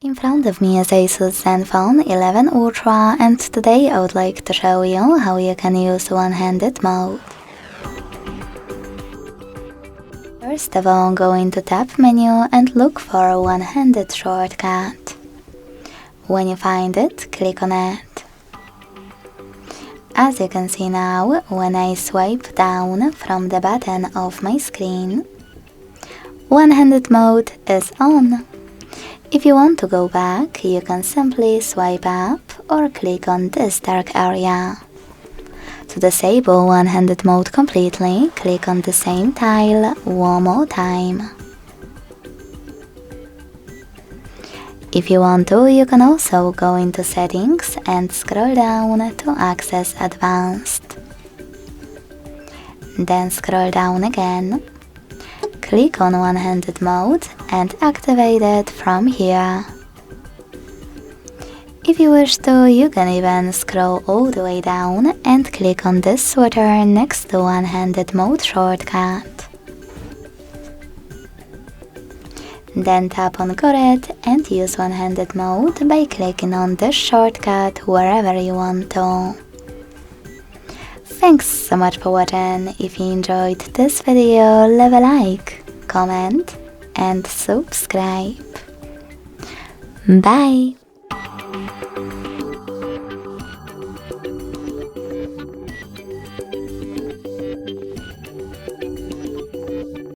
In front of me is Asus Zenfone 11 Ultra, and today I would like to show you how you can use one-handed mode. First of all, go into Tab menu and look for a one-handed shortcut. When you find it, click on it. As you can see now, when I swipe down from the button of my screen, one-handed mode is on. If you want to go back, you can simply swipe up or click on this dark area. To disable one-handed mode completely, click on the same tile one more time. If you want to, you can also go into Settings and scroll down to access Advanced. Then scroll down again. Click on one-handed mode and activate it from here. If you wish to, you can even scroll all the way down and click on this sweater next to one-handed mode shortcut. Then tap on Got it and use one-handed mode by clicking on this shortcut wherever you want to. Thanks so much for watching. If you enjoyed this video, leave a like, comment and subscribe. Bye!